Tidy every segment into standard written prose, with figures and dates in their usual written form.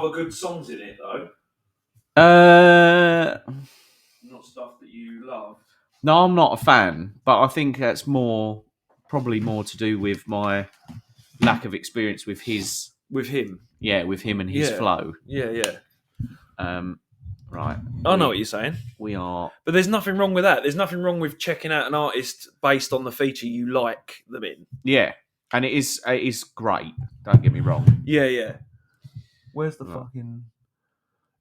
other good songs in it though? Not stuff that you love. No, I'm not a fan, but I think that's probably more to do with my lack of experience with his. With him? Yeah, with him and his flow. Yeah. Right. I know what you're saying. We are... But there's nothing wrong with that. There's nothing wrong with checking out an artist based on the feature you like them in. Yeah, and it is great. Don't get me wrong. Yeah. Where's the fucking...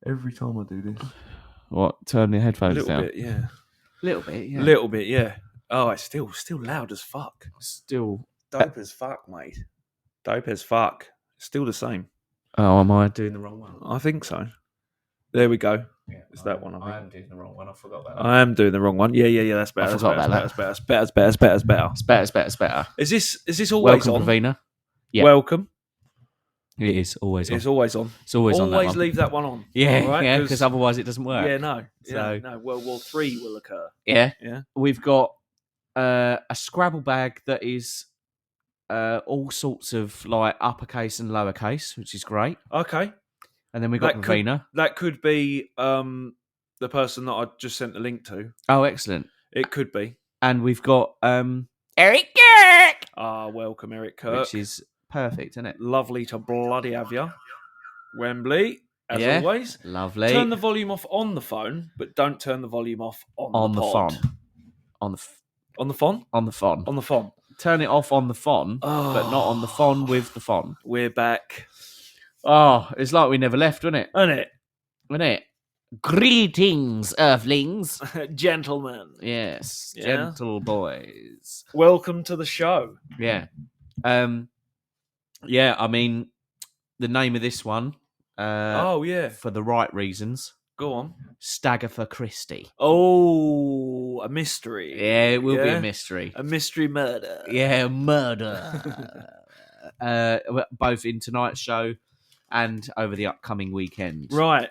Every time I do this... What? Turn the headphones down? Little bit, yeah. Oh, it's still loud as fuck. Still... Dope as fuck, mate. Dope as fuck. Still the same. Oh, am I doing the wrong one? I think so. There we go. Yeah, it's that one. I am doing the wrong one. I forgot about that. I am doing the wrong one. Yeah. That's better. I forgot about that. That's better. It's better. Is this always Welcome, on? Pravina. Yeah. Welcome. It is always on. It's always on. It's always on. Always leave that one on. Yeah, right? yeah, because otherwise it doesn't work. Yeah, no. So no. World War III will occur. Yeah. Yeah. We've got a Scrabble bag that is all sorts of like uppercase and lowercase, which is great. Okay. And then we've got Pravina. That could be the person that I just sent the link to. Oh, excellent. It could be. And we've got Eric Kirk. Ah, welcome, Eric Kirk. Which is perfect, isn't it? Lovely to bloody have you. Wembley, as always. Lovely. Turn the volume off on the phone, but don't turn the volume off on the pod. On the phone? On the phone. On the phone. Turn it off on the phone, but not on the phone with the phone. We're back. Oh, it's like we never left, wasn't it? Isn't it? Greetings, Earthlings. Gentlemen. Yes, gentle boys. Welcome to the show. Yeah. Yeah, I mean, the name of this one... for the right reasons. Go on. Stagatha Christie. Oh, a mystery. Yeah, it will be a mystery. A mystery murder. Yeah, murder. Both in tonight's show and over the upcoming weekend. Right.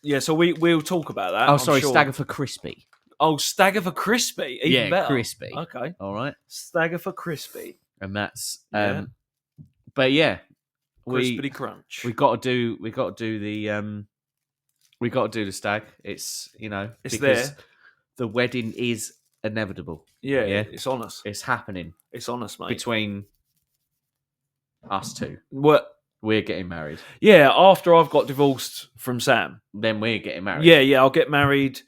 Yeah, so we'll talk about that. Oh, sorry, Stagatha Crispy. Oh, Stagatha Crispy. Even better. Crispy. Okay. All right. Stagatha Crispy. And that's but yeah. Crispity crunch. We got to do the stag. It's it's because there. The wedding is inevitable. Yeah, it's on us. It's happening. It's on us, mate. Between us two. What? We're getting married. Yeah, after I've got divorced from Sam. Then we're getting married. Yeah, I'll get married,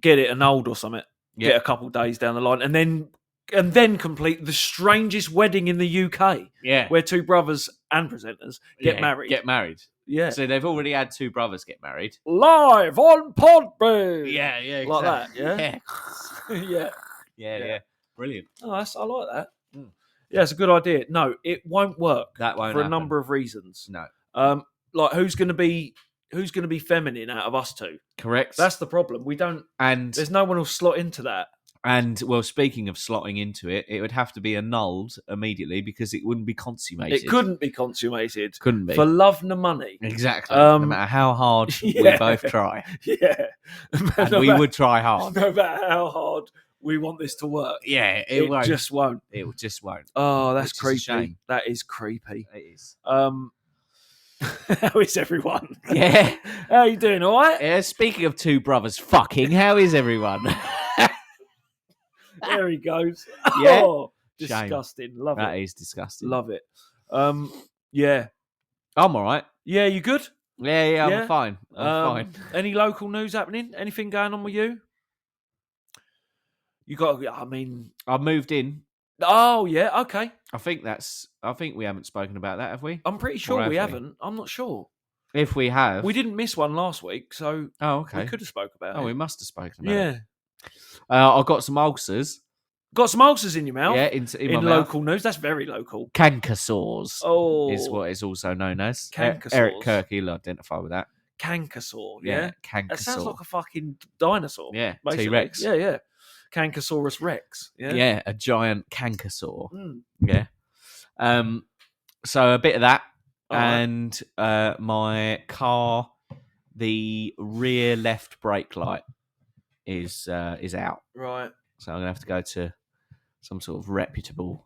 get it annulled or something. Yeah. Get a couple of days down the line, and then complete the strangest wedding in the UK. Yeah. Where two brothers and presenters get married. Get married. Yeah. So they've already had two brothers get married. Live on Podbean. Yeah, exactly. Like that, yeah? Yeah. Brilliant. Oh, I like that. Yeah, it's a good idea. No, it won't work. That won't for happen. A number of reasons. No. Like who's going to be feminine out of us two? Correct. That's the problem. We don't, and there's no one who'll slot into that. And well, speaking of slotting into it, it would have to be annulled immediately because it wouldn't be consummated. It couldn't be consummated. Couldn't be. For love nor money. Exactly. No matter how hard we both try. Yeah. And we would try hard. No matter how hard we want this to work. Yeah, it just won't. It just won't. Oh, that's creepy. That is creepy. It is. How is everyone? Yeah. How are you doing? All right? Yeah, speaking of two brothers fucking, how is everyone? There he goes. Yeah. Oh, disgusting. Love it. That is disgusting. Love it. Yeah. I'm all right. Yeah, you good? Yeah, I'm fine. I'm fine. Any local news happening? Anything going on with you? You got, I mean... I moved in. Oh, yeah, okay. I think we haven't spoken about that, have we? I'm pretty sure we haven't. I'm not sure. If we have. We didn't miss one last week, so oh, okay. We could have spoke about it. Oh, we must have spoken about it. Yeah. I've got some ulcers. Got some ulcers in your mouth? Yeah, in my local mouth. news. That's very local. Canker sores. Oh. Is what it's also known as. Canker Eric sores. Kirk, he'll identify with that. Canker sore, yeah? Canker That sounds sore. like a fucking dinosaur. Yeah, basically. T-Rex. Yeah. Cankersaurus Rex. Yeah, a giant canker sore. Mm. Yeah. So a bit of that. All and my car, the rear left brake light is out. Right. So I'm going to have to go to some sort of reputable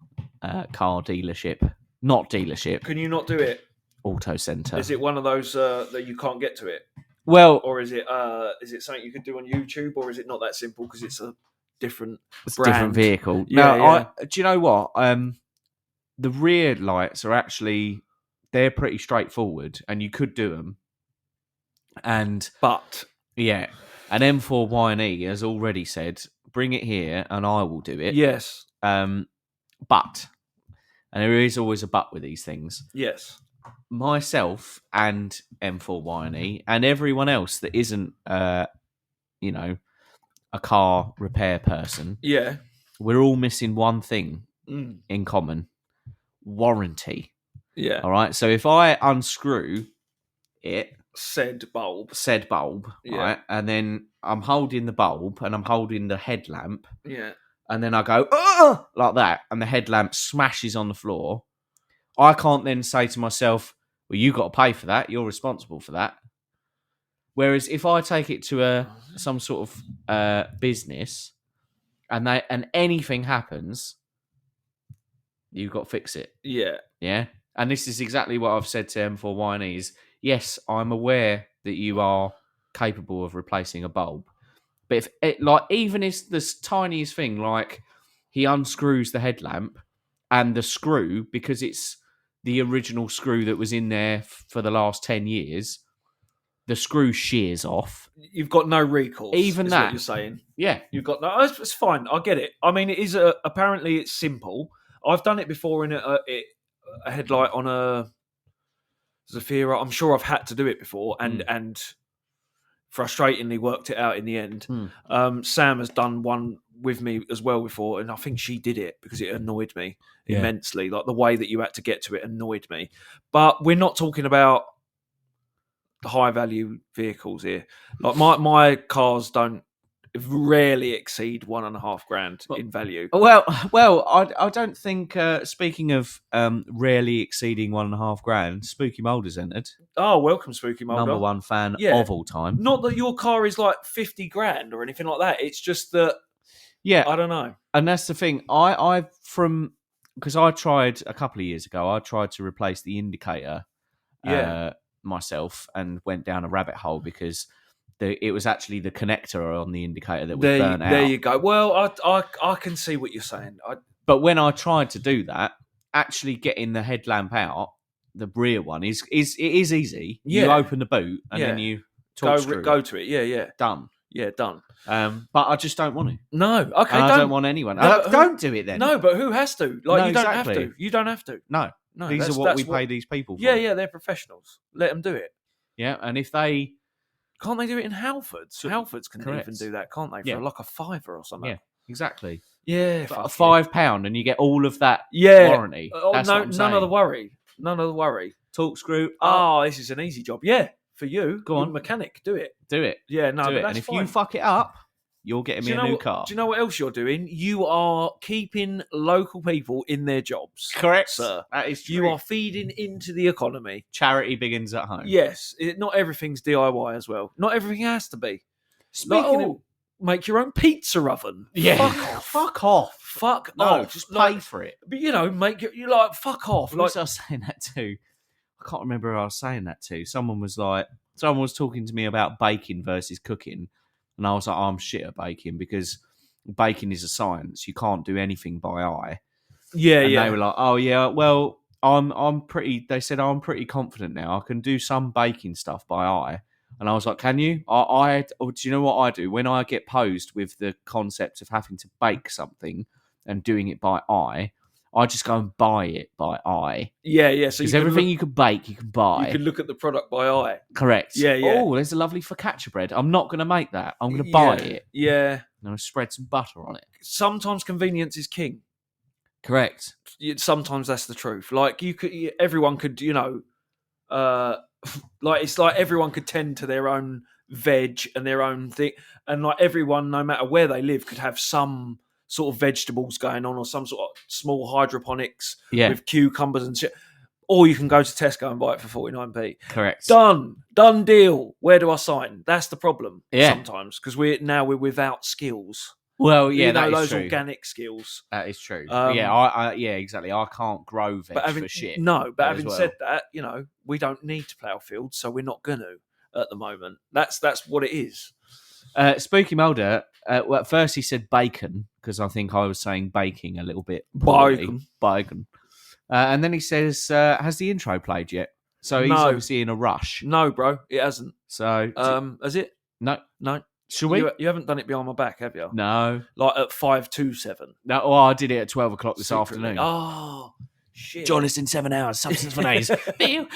car dealership. Not dealership. Can you not do it auto centre. Is it one of those that you can't get to it, Well, or is it something you could do on YouTube, or is it not that simple because it's a different it's a brand? different vehicle. Yeah, No, do you know what? The rear lights are actually they're pretty straightforward, and you could do them. And But yeah, an M4YE has already said, "Bring it here, and I will do it." yes, But, and there is always a but with these things. yes, Myself and M4YE and everyone else that isn't, you know, a car repair person, yeah, we're all missing one thing mm. in common: warranty. Yeah. All right. So if I unscrew it, said bulb, yeah. right, and then I'm holding the bulb and I'm holding the headlamp, yeah, and then I go "Ugh!" like that, and the headlamp smashes on the floor, I can't then say to myself, well, you got to pay for that. You're responsible for that. Whereas if I take it to some sort of business and anything happens, you've got to fix it. yeah, Yeah. And this is exactly what I've said to M4YE is, yes, I'm aware that you are capable of replacing a bulb. But if it, like, even if the tiniest thing, like he unscrews the headlamp and the screw, because it's the original screw that was in there for the last 10 years, the screw shears off. you've got no recourse. Even is that. what you're saying. Yeah. You've got no. It's fine. I get it. I mean, it is apparently it's simple. I've done it before in a headlight on a Zafira. I'm sure I've had to do it before, and frustratingly worked it out in the end. Sam has done one with me as well before, and I think she did it because it annoyed me immensely. Like the way that you had to get to it annoyed me. But we're not talking about high value vehicles here. Like my cars don't rarely exceed $1,500 in value. Well, I don't think. Speaking of rarely exceeding $1,500, Spooky Moulder's entered. Oh, welcome, Spooky Moulder. #1 fan of all time. Not that your car is like $50,000 or anything like that. It's just that. Yeah, I don't know. And that's the thing. Because I tried a couple of years ago. I tried to replace the indicator. Myself, and went down a rabbit hole because it was actually the connector on the indicator that was burnt out. There you go. Well, I can see what you're saying. But when I tried to do that, actually getting the headlamp out, the rear one is easy. Yeah. You open the boot and then you go to it. Yeah. Done. Yeah, done. But I just don't want to. No, okay. I don't want anyone. No, don't do it then. No, but who has to? Like, No, you don't exactly. have to. You don't have to. No, these are what we pay these people for. Yeah, they're professionals. Let them do it. Yeah, and if they... Can't they do it in Halfords? Halfords can Correct. even do that, can't they? For like a £5 or something. Yeah, exactly. Yeah, a £5 and you get all of that warranty. That's what I'm none saying. of the worry. None of the worry. Torque screw. Oh, this is an easy job. Yeah, for you. Go on. You're a mechanic. Do it. Do it. Yeah, no, do but it. that's And if fine. you fuck it up, you're getting me a new car. Do you know what else you're doing? You are keeping local people in their jobs. Correct, sir. That is true. You are feeding into the economy. Charity begins at home. Yes. Not everything's DIY as well. Not everything has to be. Speaking of... Make your own pizza oven. Yeah. Fuck off. Fuck off. Just pay for it. But, you're like, fuck off. Who was I saying that to? I can't remember who I was saying that to. Someone was talking to me about baking versus cooking. And I was like, I'm shit at baking because baking is a science. You can't do anything by eye. Yeah, and they were like, oh, yeah, well, they said, I'm pretty confident now. I can do some baking stuff by eye. And I was like, can you? Do you know what I do? When I get posed with the concept of having to bake something and doing it by eye, I just go and buy it by eye. Yeah. So because everything you can bake, you can buy. You can look at the product by eye. Correct. Yeah. Oh, there's a lovely focaccia bread. I'm not going to make that. I'm going to buy it. Yeah. And I'm going to spread some butter on it. Sometimes convenience is king. Correct. Sometimes that's the truth. Like everyone could, like it's like everyone could tend to their own veg and their own thing, and like everyone, no matter where they live, could have some sort of vegetables going on or some sort of small hydroponics with cucumbers and shit. Or you can go to Tesco and buy it for 49p. Correct. Done deal. Where do I sign? That's the problem. Yeah. Sometimes because we're without skills. Well, yeah, you know, that is those true. organic skills. That is true. Um, Yeah, exactly. I can't grow veg for shit. No, but as having well. said that, you know, we don't need to plough fields, so we're not going to at the moment. That's what it is. Spooky Mulder, well, at first he said bacon, because I think I was saying baking a little bit. Poorly. Bacon. And then he says, has the intro played yet? So he's No. obviously in a rush. No, bro, it hasn't. So, has it? no. Should we? You haven't done it behind my back, have you? No. Like at 5:27. No, well, I did it at 12 o'clock this afternoon. Oh, shit. Join us in 7 hours, substance for days. And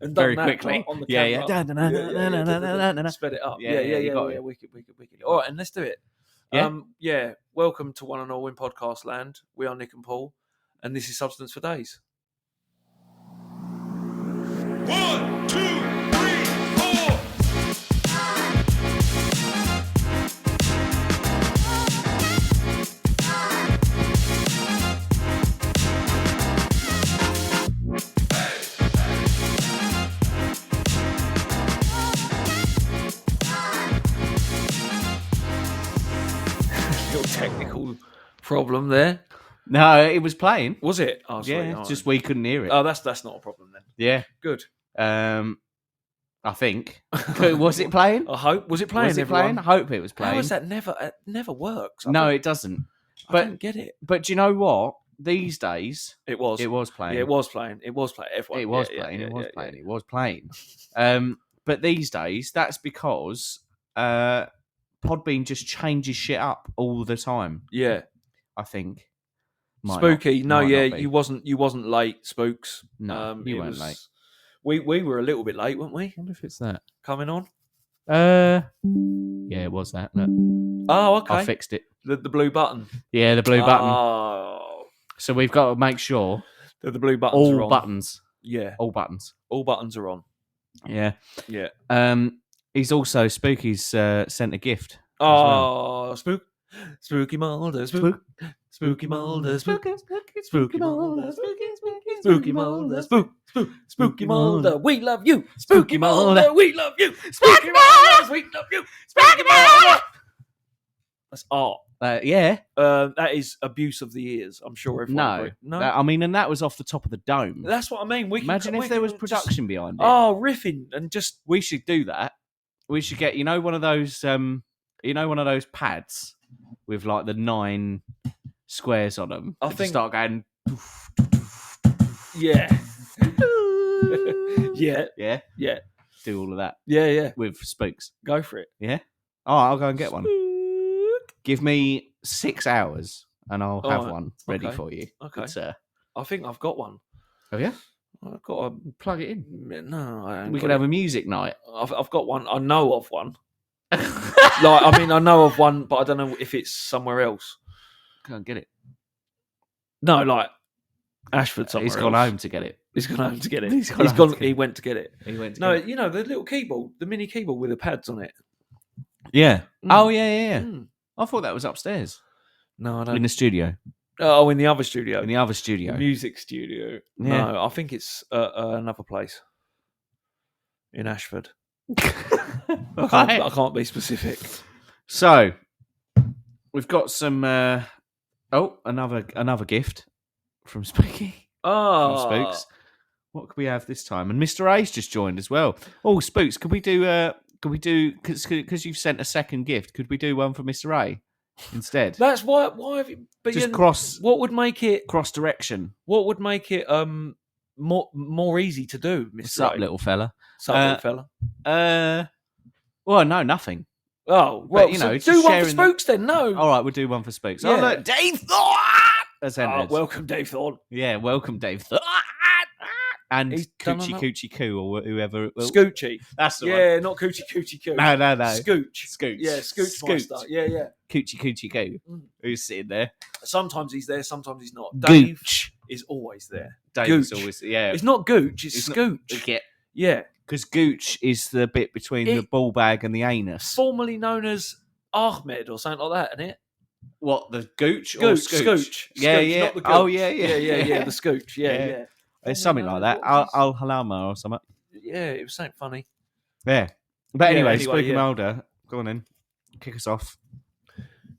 Very quickly. On the Yeah. Sped it up. Yeah, you got it. Wicked. All right, and let's do it. Yeah? Welcome to One and All in Podcast Land. We are Nick and Paul, and this is Substance for Days. 1, 2, 3, 4. Little technical problem there. No, it was playing. Was it? Oh, sorry. Yeah, No, just we couldn't hear it. Oh, that's not a problem then. Yeah. Good. I think. Was it playing? I hope. Was it playing? Was it everyone? playing? I hope it was playing. How is that it never works? No, it doesn't. I don't get it. But do you know what? These days, It was playing. Yeah, it was playing. Everyone. It was playing. But these days, that's because Podbean just changes shit up all the time. Yeah. I think. Spooky. Not be. You wasn't late, Spooks. No, you weren't late. We were a little bit late, weren't we? I wonder if it's that. Coming on. Yeah, it was that. Look. Oh, okay. I fixed it. The blue button. Yeah, the blue button. Oh. So we've got to make sure The blue buttons are on. all buttons. Yeah. All buttons. All buttons are on. Yeah. Yeah. He's also Spooky's sent a gift. Oh, Spooky Mulder, Spooky Mulder, Spooky Mulder, Spooky Mulder, Spooky Mulder, we love you, Spooky Mulder, we love you, Spooky Mulder, we love you, Spooky Mulder. That's art. Yeah. That is abuse of the ears. I'm sure everyone. No. I mean, and that was off the top of the dome. That's what I mean. Imagine if there was production behind it. Oh, riffing and just. We should do that. We should get one of those pads with like the 9 squares on them. I think start going. Yeah. Yeah. Do all of that. Yeah. With spooks. Go for it. Yeah. Oh, I'll go and get one. Give me 6 hours and I'll have one ready for you. Okay. Good, sir. I think I've got one. Oh yeah. I've got to plug it in. No, I ain't we got could have a music night. I've got one. I know of one. I know of one, but I don't know if it's somewhere else. Can't get it. No, like Ashford somewhere. He's gone home to get it. He's gone home to get it. He went to get it. He went to No, get it. you know the little keyboard, the mini keyboard with the pads on it. Yeah. Mm. Oh yeah. Mm. I thought that was upstairs. No, I don't. In the studio. Oh, in the other studio. In the other studio. The music studio. Yeah. No, I think it's another place in Ashford. I can't be specific. So we've got some. Another gift from Spooky. Oh, From Spooks. What could we have this time? And Mr. A's just joined as well. Oh, Spooks, could we do? Because you've sent a second gift? Could we do one for Mr. A instead? That's why. Why have you? But just cross. What would make it cross direction? What would make it more easy to do, Mr. What's up, little fella? What's up, little fella? Well, no, nothing. Oh, well, but, do one for Spooks then. No. All right, we'll do one for Spooks. Yeah. Oh, look, Dave Thorne. That's welcome, Dave Thorne. Yeah, welcome, Dave Thorne. And He's Coochie Coo or whoever. Scoochie. That's the one. Yeah, not Coochie Coo. No. Scooch. Yeah, Scooch. Yeah. Coochie Coo. Who's sitting there? Sometimes he's there, sometimes he's not. Gooch Dave is always there. Dave's Gooch. always yeah. It's not Gooch, it's Scooch. Yeah. Because Gooch is the bit between the ball bag and the anus. Formerly known as Ahmed or something like that, isn't it? What, the Gooch or Scooch? Scooch. Yeah. Not the Gooch. Oh, yeah. The Scooch. Yeah. It's something like that. Al Halama or something. Yeah, it was something funny. Yeah. But anyway, Spooky yeah. Mulder, go on in. Kick us off.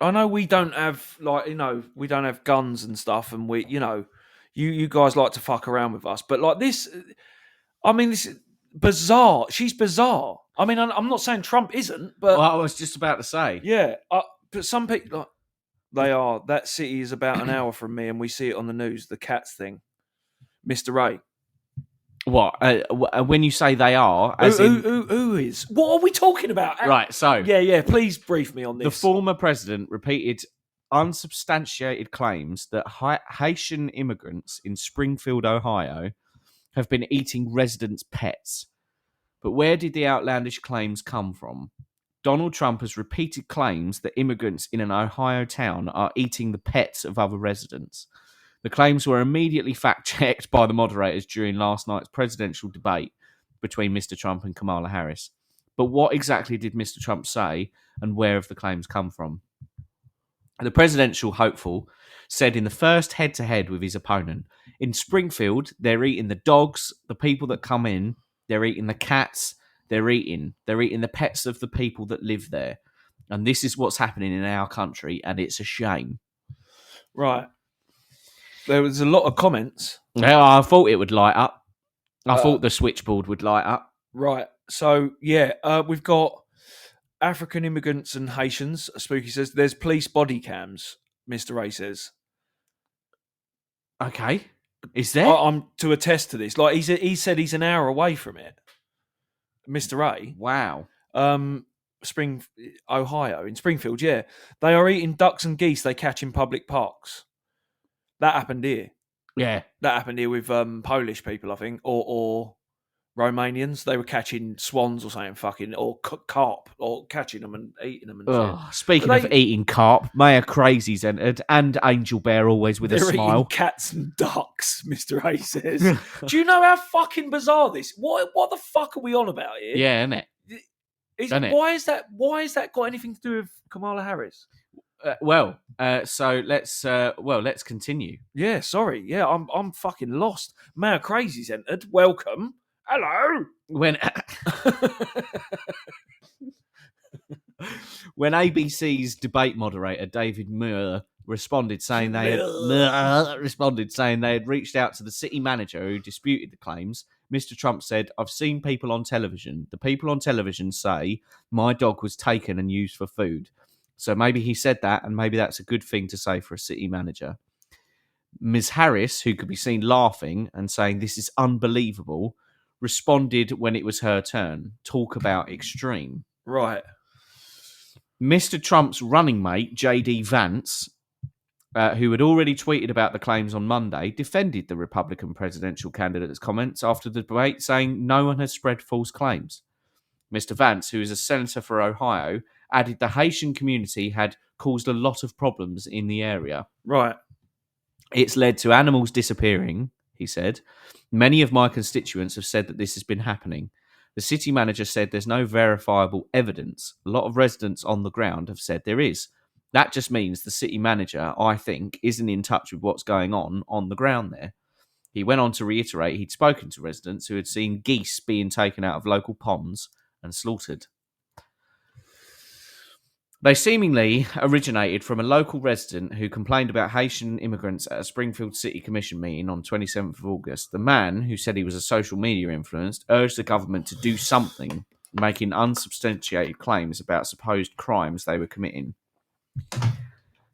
I know we don't have we don't have guns and stuff, and you guys like to fuck around with us, but like this, I mean, this is bizarre. She's bizarre. I mean, I'm not saying Trump isn't, but Well, I was just about to say. yeah, but some people they are. That city is about an hour from me, and we see it on the news. The cats thing, Mr. Ray. What? When you say they are, as in... Who is? What are we talking about? Right, so... Yeah, please brief me on this. The former president repeated unsubstantiated claims that Haitian immigrants in Springfield, Ohio, have been eating residents' pets. But where did the outlandish claims come from? Donald Trump has repeated claims that immigrants in an Ohio town are eating the pets of other residents. The claims were immediately fact-checked by the moderators during last night's presidential debate between Mr. Trump and Kamala Harris. But what exactly did Mr. Trump say, and where have the claims come from? The presidential hopeful said in the first head-to-head with his opponent, in Springfield, they're eating the dogs, the people that come in, they're eating the cats, they're eating the pets of the people that live there. And this is what's happening in our country, and it's a shame. Right. There was a lot of comments. Yeah, I thought it would light up. I thought the switchboard would light up. Right. So, yeah, we've got African immigrants and Haitians. Spooky says there's police body cams, Mr. Ray says. Okay. Is there? I'm to attest to this. Like he said he's an hour away from it. Mr. Ray. Wow. Ohio, in Springfield, yeah. They are eating ducks and geese they catch in public parks. That happened here. Yeah. That happened here with Polish people, I think, or Romanians. They were catching swans or something, or carp, or catching them and eating them. And shit. Speaking of eating carp, Mayor Crazy's entered, and Angel Bear always with a smile. Eating cats and ducks, Mr. A says. Do you know how fucking bizarre this? What the fuck are we on about here? Yeah, isn't it? Why is that got anything to do with Kamala Harris? So let's continue. Yeah, sorry. Yeah, I'm fucking lost. Mayor Crazy's entered. Welcome. Hello. When ABC's debate moderator David Muir responded saying they had reached out to the city manager who disputed the claims, Mr. Trump said, "I've seen people on television. The people on television say my dog was taken and used for food." So maybe he said that, and maybe that's a good thing to say for a city manager. Ms. Harris, who could be seen laughing and saying this is unbelievable, responded when it was her turn. Talk about extreme. Right. Mr. Trump's running mate, J.D. Vance, who had already tweeted about the claims on Monday, defended the Republican presidential candidate's comments after the debate, saying no one has spread false claims. Mr. Vance, who is a senator for Ohio, added the Haitian community had caused a lot of problems in the area. Right. It's led to animals disappearing, he said. Many of my constituents have said that this has been happening. The city manager said there's no verifiable evidence. A lot of residents on the ground have said there is. That just means the city manager, I think, isn't in touch with what's going on the ground there. He went on to reiterate he'd spoken to residents who had seen geese being taken out of local ponds and slaughtered. They seemingly originated from a local resident who complained about Haitian immigrants at a Springfield City Commission meeting on 27th of August. The man, who said he was a social media influencer, urged the government to do something, making unsubstantiated claims about supposed crimes they were committing.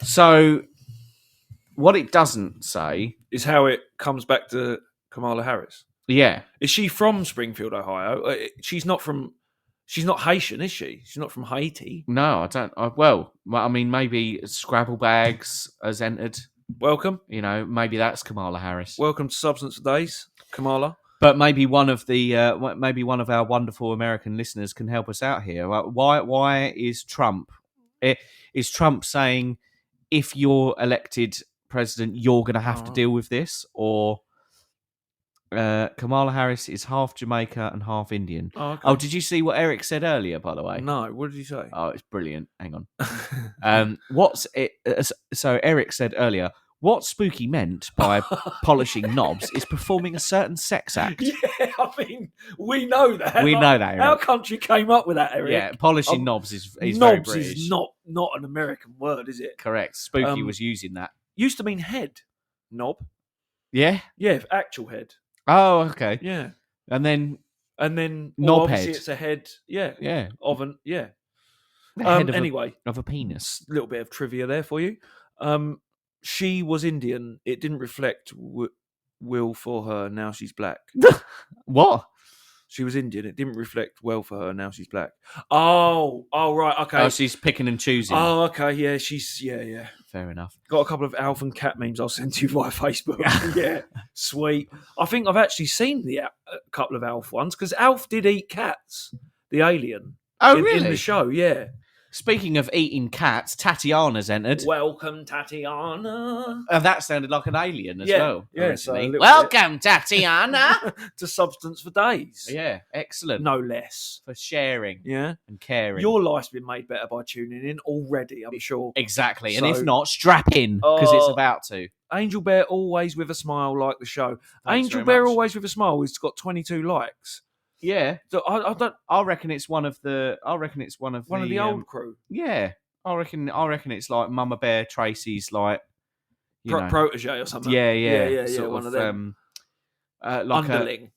So, what it doesn't say is how it comes back to Kamala Harris. Yeah. Is she from Springfield, Ohio? She's not Haitian, is she? She's not from Haiti. No, I don't. I mean, maybe Scrabble Bags has entered. Welcome. You know, maybe that's Kamala Harris. Welcome to Substance for Days, Kamala. But maybe one of our wonderful American listeners can help us out here. Why is Trump? Is Trump saying if you're elected president, you're going to have to deal with this, or? Kamala Harris is half Jamaica and half Indian. Oh, okay. Oh, did you see what Eric said earlier, by the way? No, what did he say? Oh, it's brilliant. Hang on. So Eric said earlier, what Spooky meant by polishing knobs is performing a certain sex act. Yeah, I mean, we know that. We know that, Eric. Our country came up with that, Eric. Yeah, polishing knobs is knobs very British. Is not not an American word, is it? Correct. Spooky Um, was using that. Used to mean head. Knob. Yeah. Yeah, actual head. Oh, okay. Yeah. And then And then Knob obviously head. it's a head. Yeah. yeah, Yeah. the head of Anyway, of a penis. a little bit of trivia there for you. She was Indian. It didn't reflect will for her. Now she's black. What? She was Indian. It didn't reflect well for her. Now she's black. Oh, right. Okay. Oh, she's picking and choosing. Oh, okay. Yeah, yeah. Fair enough. Got a couple of Alf and Cat memes I'll send to you via Facebook. Yeah, sweet. I think I've actually seen a couple of Alf ones because Alf did eat cats, the alien. Oh, in really? the show, yeah. Speaking of eating cats, Tatiana's entered. Welcome, Tatiana. That sounded like an alien as Yeah, well. yeah, so a originally. little Welcome, Tatiana. To Substance for Days. Yeah, excellent. No less. For sharing Yeah. and caring. Your life's been made better by tuning in already, I'm sure. Exactly. And So- if not, strap in because it's Oh, about to. Angel Bear always with a smile, like the show. Thanks Angel very Bear much. always with a smile. It's got 22 likes. Yeah. So I don't. I reckon it's one of the. One of the old crew. Yeah. I reckon it's like Mama Bear Tracy's like you know. Protege or something. Yeah. Sort One of of them. Like underling.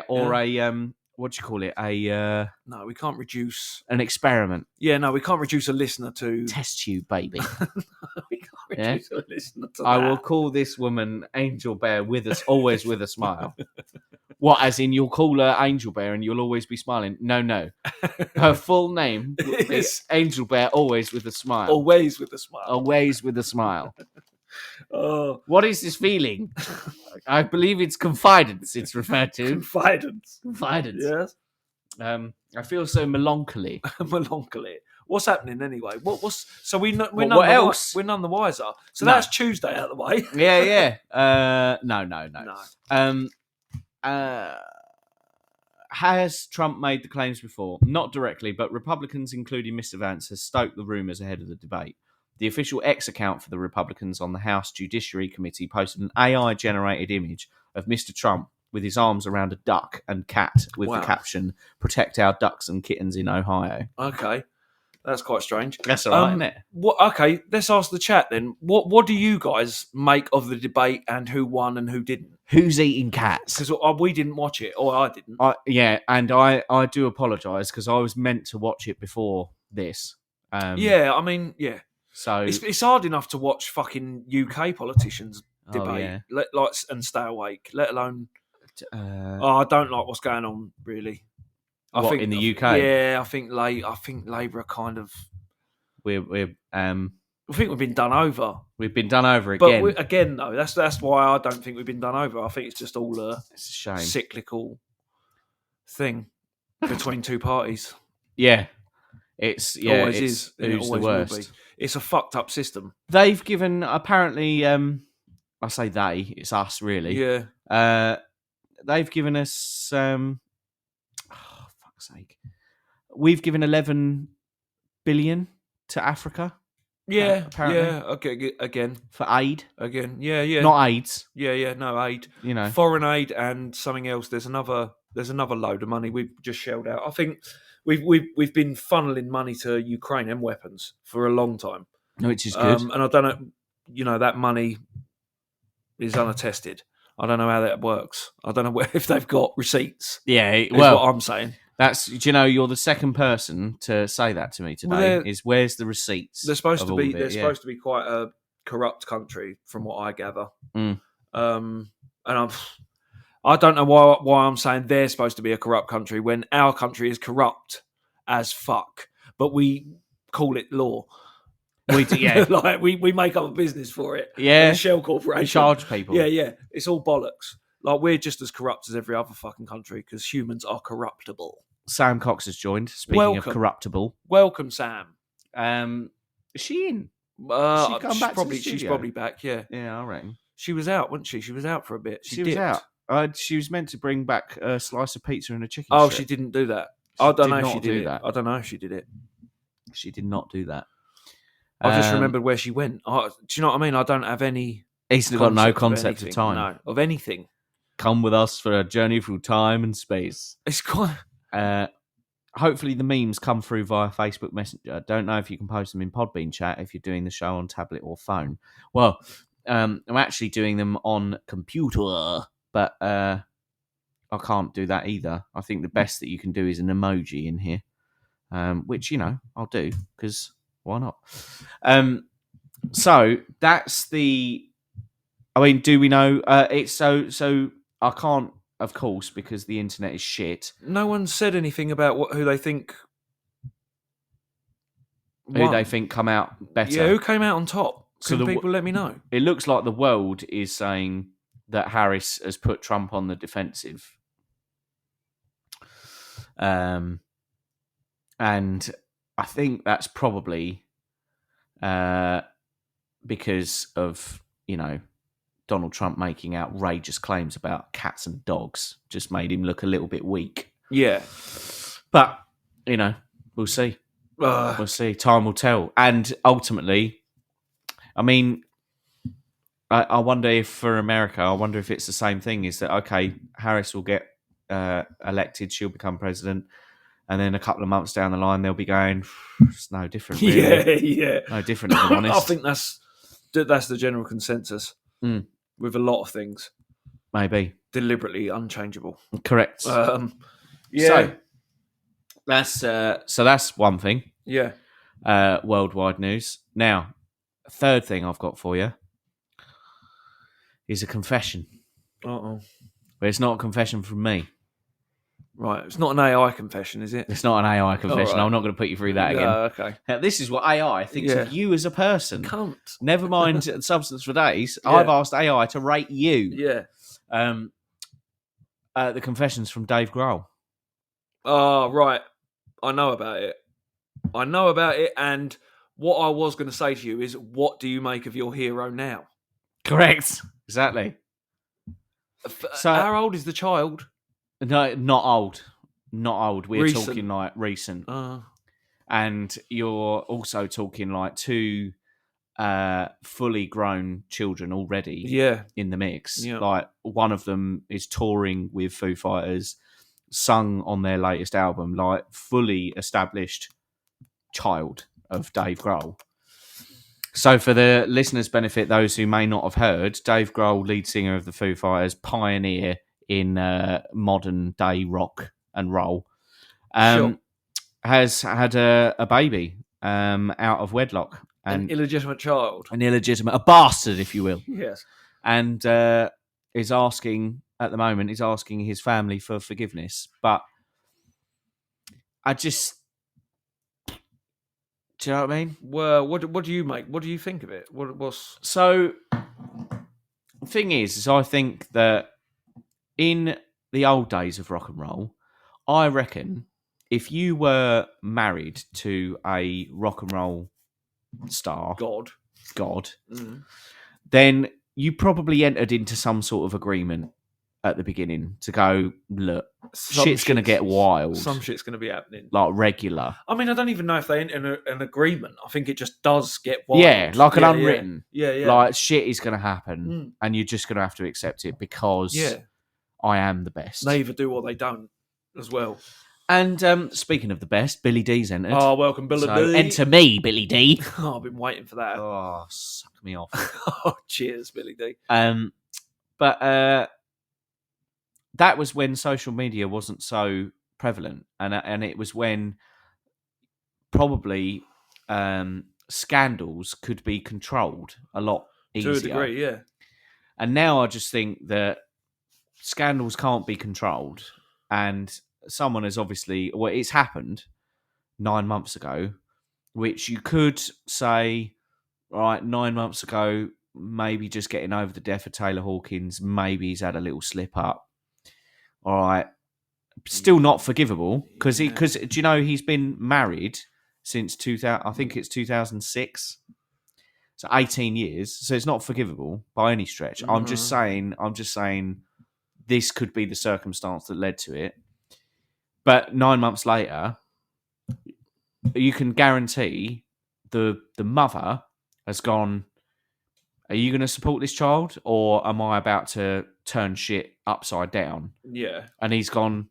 or a what do you call it? No, we can't reduce. An experiment. Yeah, no, we can't reduce a listener to. Test tube, baby. We can't reduce a listener to. I that. will call this woman Angel Bear always with a smile. What, as in you'll call her Angel Bear and you'll always be smiling? No. Her full name is Yes. Angel Bear, always with a smile. Always with a smile. Always with a smile. Oh, What is this feeling? I believe it's confidence it's referred to. confidence. Confidence. Yes. I feel so melancholy. Melancholy. What's happening anyway? What's so we're none what else? We're none the wiser. So No. that's Tuesday out of the way. Yeah. No. No. Has Trump made the claims before? Not directly, but Republicans, including Mr. Vance, has stoked the rumours ahead of the debate. The official X account for the Republicans on the House Judiciary Committee posted an AI-generated image of Mr. Trump with his arms around a duck and cat with Wow. the caption, "Protect our ducks and kittens in Ohio." Okay. That's quite strange. That's all right, isn't it? Okay, let's ask the chat then. What do you guys make of the debate and who won and who didn't? Who's eating cats? Because we didn't watch it, or I didn't. I do apologise because I was meant to watch it before this. Yeah, I mean, yeah. So It's hard enough to watch fucking UK politicians debate, yeah. and stay awake, let alone. Uh, I don't like what's going on, really. What, in the UK? Yeah, I think Labour are kind of. we're I think we've been done over. we've been done over But again. again, though, that's why I don't think we've been done over. I think it's just all a It's a shame. cyclical thing between two parties. Yeah, it's Always it's is. and it who's the always will worst? be. It's a fucked up system. They've given apparently. I say they. It's us, really. Yeah. They've given us. Fuck's sake. We've given 11 billion to Africa. Yeah. apparently. Yeah. Okay. Again. For aid, Again. Yeah. not AIDS. Yeah. No aid. You know, Foreign aid and something else. There's another load of money we've just shelled out. I think we've been funneling money to Ukraine and weapons for a long time. which is good. And I don't know. That money is unattested. I don't know how that works. I don't know if they've got receipts. Yeah, Is well, what I'm saying. that's you're the second person to say that to me today. Well, is where's the receipts? They're supposed of to all be. of it, They're yeah. supposed to be quite a corrupt country, from what I gather. Mm. And I don't know why I'm saying they're supposed to be a corrupt country when our country is corrupt as fuck, but we call it law. We do, yeah. Like we make up a business for it. Yeah. A shell corporation. We charge people. Yeah. It's all bollocks. Like we're just as corrupt as every other fucking country because humans are corruptible. Sam Cox has joined. Speaking Welcome. of corruptible, Welcome, Sam. is she in? She come back to the she's studio? probably back. Yeah, Yeah, I reckon she was out, wasn't she? She was out for a bit. she was dipped. out. She was meant to bring back a slice of pizza and a chicken. Oh, strip. she didn't do that. She I don't did know if not she do did it. that. I don't know if she did it. She did not do that. I just remembered where she went. Do you know what I mean? I don't have any. He's got no concept concept of anything. time. No, of anything. Come with us for a journey through time and space. It's quite. I hopefully the memes come through via Facebook Messenger. Don't know if you can post them in Podbean chat if you're doing the show on tablet or phone. Well, I'm actually doing them on computer, but I can't do that either. I think the best that you can do is an emoji in here, which, I'll do, because why not? So that's the... I mean, do we know? It's so I can't, of course, because the internet is shit. No one said anything about who they think Who won. they think come out better. Yeah, who came out on top? So Can people let me know? It looks like the world is saying that Harris has put Trump on the defensive. And I think that's probably because of, Donald Trump making outrageous claims about cats and dogs. Just made him look a little bit weak. Yeah. But, we'll see. We'll see. Time will tell. And ultimately, I mean, I wonder if for America, it's the same thing. Is that, okay, Harris will get elected, she'll become president, and then a couple of months down the line, they'll be going, it's no different, really. Yeah. No different, if I'm honest. I think that's the general consensus with a lot of things. Maybe. Deliberately unchangeable. Correct. Yeah. So that's one thing. Yeah. Worldwide news. Now, third thing I've got for you is a confession. Uh-oh. But it's not a confession from me. Right. It's not an AI confession, is it? It's not an AI confession. Right. I'm not going to put you through that again. Okay. Now, this is what AI thinks of you as a person. Cunt. Never mind substance for days. Yeah. I've asked AI to rate you. Yeah. The confessions from Dave Grohl. Oh, right. I know about it. And what I was going to say to you is, what do you make of your hero now? Correct. Exactly. So, how old is the child? No, not old. Not old. We're Recent. talking like recent. And you're also talking like two fully grown children already in the mix. Yeah. Like one of them is touring with Foo Fighters, sung on their latest album, like fully established child of Dave Grohl. So for the listeners' benefit, those who may not have heard, Dave Grohl, lead singer of the Foo Fighters, pioneer in modern day rock and roll, has had a baby out of wedlock. An illegitimate child. A bastard, if you will. Yes. And is asking his family for forgiveness. But I just... Do you know what I mean? Well, what do you make? What do you think of it? What's... So, the thing is I think that in the old days of rock and roll, I reckon if you were married to a rock and roll star, God, then you probably entered into some sort of agreement at the beginning to go, look, shit's going to get wild. Some shit's going to be happening. Like regular. I mean, I don't even know if they enter an agreement. I think it just does get wild. Yeah, like an unwritten. Yeah. Like shit is going to happen and you're just going to have to accept it because I am the best. They either do or they don't as well. And speaking of the best, Billy D's entered. Oh, welcome, Billy D. Enter me, Billy D. Oh, I've been waiting for that. Oh, suck me off. Oh, cheers, Billy D. But that was when social media wasn't so prevalent, and it was when probably scandals could be controlled a lot easier. To a degree, yeah. And now I just think that scandals can't be controlled, and someone has obviously... Well, it's happened 9 months ago, which you could say, right, 9 months ago, maybe just getting over the death of Taylor Hawkins, maybe he's had a little slip up. All right, still not forgivable because do you know he's been married since 2000? I think it's 2006. So 18 years. So it's not forgivable by any stretch. Mm-hmm. I'm just saying this could be the circumstance that led to it. But 9 months later, you can guarantee the mother has gone, are you going to support this child or am I about to turn shit upside down? Yeah. And he's gone,